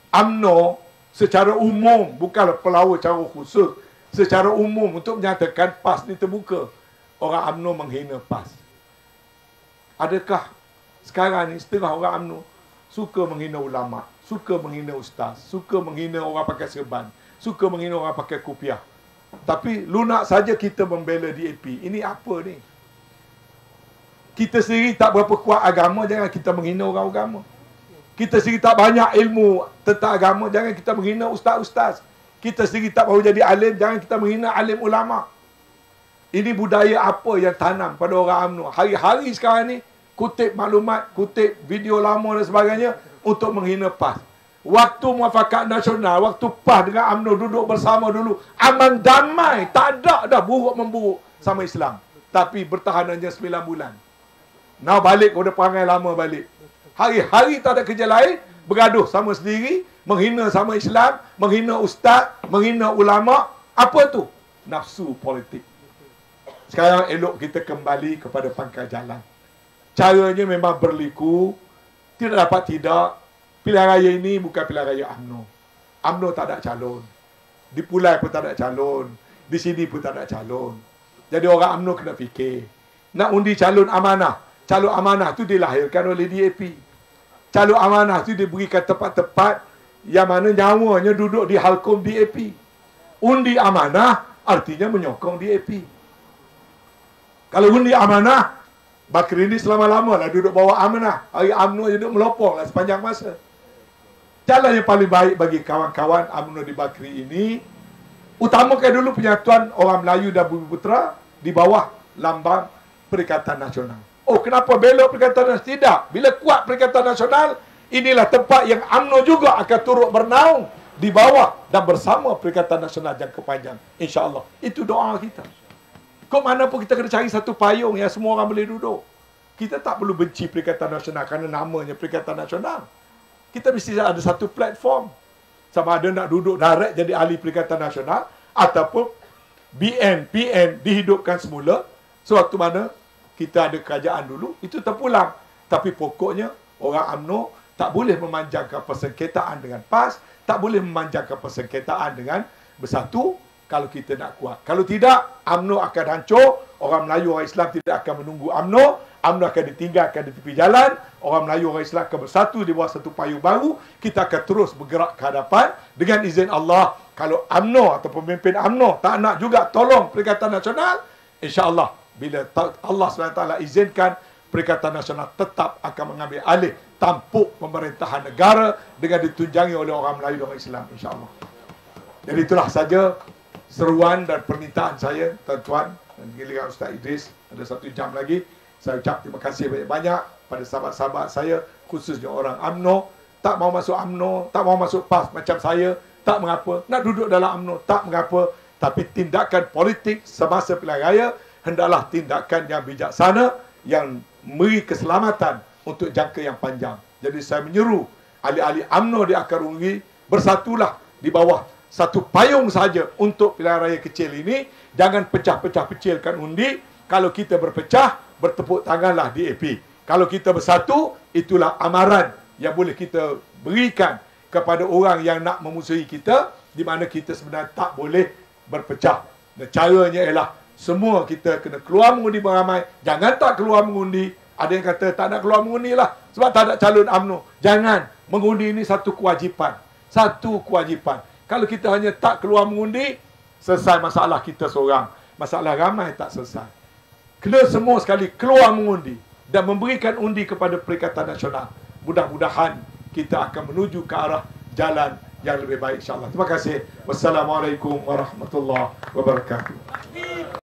UMNO secara umum, bukanlah pelawa cara khusus, secara umum untuk menyatakan PAS ni terbuka, orang UMNO menghina PAS. Adakah sekarang ni setengah orang UMNO suka menghina ulama', suka menghina ustaz, suka menghina orang pakai serban, suka menghina orang pakai kopiah. Tapi lunak saja kita membela DAP. Ini apa ni? Kita sendiri tak berapa kuat agama, jangan kita menghina orang agama. Kita sendiri tak banyak ilmu tentang agama, jangan kita menghina ustaz-ustaz. Kita sendiri tak mahu jadi alim, jangan kita menghina alim ulama'. Ini budaya apa yang tanam pada orang UMNO? Hari-hari sekarang ni kutip maklumat, kutip video lama dan sebagainya untuk menghina PAS. Waktu Muafakat Nasional, waktu PAS dengan UMNO duduk bersama dulu, aman damai, tak ada dah buruk-memburuk sama Islam. Tapi bertahan hanya 9 bulan. Now balik kepada perangai lama balik. Hari-hari tak ada kerja lain, bergaduh sama sendiri, menghina sama Islam, menghina ustaz, menghina ulama'. Apa tu? Nafsu politik. Sekarang elok kita kembali kepada pangkal jalan. Caranya memang berliku. Tidak dapat tidak. Pilihan raya ini bukan pilihan raya UMNO. UMNO tak ada calon. Di Pulai pun tak ada calon. Di sini pun tak ada calon. Jadi orang UMNO kena fikir. Nak undi calon amanah. Calon amanah tu dilahirkan oleh DAP. Calon amanah tu diberikan tempat-tempat yang mana nyawanya duduk di halkom DAP. Undi amanah artinya menyokong DAP. Kalau undi amanah, Bakri ini selama-lama lah duduk bawah amanah. Hari UMNO duduk melopong lah sepanjang masa. Jalan yang paling baik bagi kawan-kawan UMNO di Bakri ini, utamakan dulu penyatuan orang Melayu dan Bumiputera di bawah lambang Perikatan Nasional. Oh, kenapa belok Perikatan Nasional? Tidak. Bila kuat Perikatan Nasional, inilah tempat yang UMNO juga akan turut bernaung di bawah dan bersama Perikatan Nasional jangka panjang. InsyaAllah. Itu doa kita. Kok mana pun kita kena cari satu payung yang semua orang boleh duduk. Kita tak perlu benci Perikatan Nasional kerana namanya Perikatan Nasional. Kita mesti ada satu platform. Sama ada nak duduk direct jadi ahli Perikatan Nasional ataupun BN, PN dihidupkan semula. Sewaktu mana kita ada kerajaan dulu, itu terpulang. Tapi pokoknya orang UMNO tak boleh memanjangkan persengketaan dengan PAS, tak boleh memanjangkan persengketaan dengan Bersatu kalau kita nak kuat. Kalau tidak, UMNO akan hancur. Orang Melayu, orang Islam tidak akan menunggu UMNO. UMNO akan ditinggalkan di tepi jalan. Orang Melayu, orang Islam akan bersatu di bawah satu payung baru. Kita akan terus bergerak ke hadapan. Dengan izin Allah, kalau UMNO atau pemimpin UMNO tak nak juga tolong Perikatan Nasional, insya-Allah bila Allah SWT izinkan, Perikatan Nasional tetap akan mengambil alih tampuk pemerintahan negara dengan ditunjangi oleh orang Melayu dan orang Islam, insya-Allah. Jadi itulah saja seruan dan permintaan saya, tuan-tuan dan giliran Ustaz Idris. Ada 1 jam lagi. Saya ucap terima kasih banyak-banyak pada sahabat-sahabat saya, khususnya orang UMNO. Tak mau masuk UMNO, tak mau masuk PAS macam saya, tak mengapa. Nak duduk dalam UMNO, tak mengapa. Tapi tindakan politik semasa pilihan raya hendaklah tindakan yang bijaksana, yang memberi keselamatan untuk jangka yang panjang. Jadi saya menyeru ahli-ahli UMNO di akar undi, bersatulah di bawah satu payung saja untuk pilihan raya kecil ini. Jangan pecah-pecah pecilkan undi. Kalau kita berpecah, bertepuk tanganlah di AP. Kalau kita bersatu, itulah amaran yang boleh kita berikan kepada orang yang nak memusuhi kita, di mana kita sebenarnya tak boleh berpecah. Dan caranya ialah semua kita kena keluar mengundi beramai. Jangan tak keluar mengundi. Ada yang kata tak nak keluar mengundi lah sebab tak ada calon UMNO. Jangan. Mengundi ini satu kewajipan. Satu kewajipan. Kalau kita hanya tak keluar mengundi, selesai masalah kita seorang. Masalah ramai tak selesai. Kena semua sekali keluar mengundi dan memberikan undi kepada Perikatan Nasional. Mudah-mudahan kita akan menuju ke arah jalan yang lebih baik, insyaAllah. Terima kasih. Wassalamualaikum warahmatullahi wabarakatuh.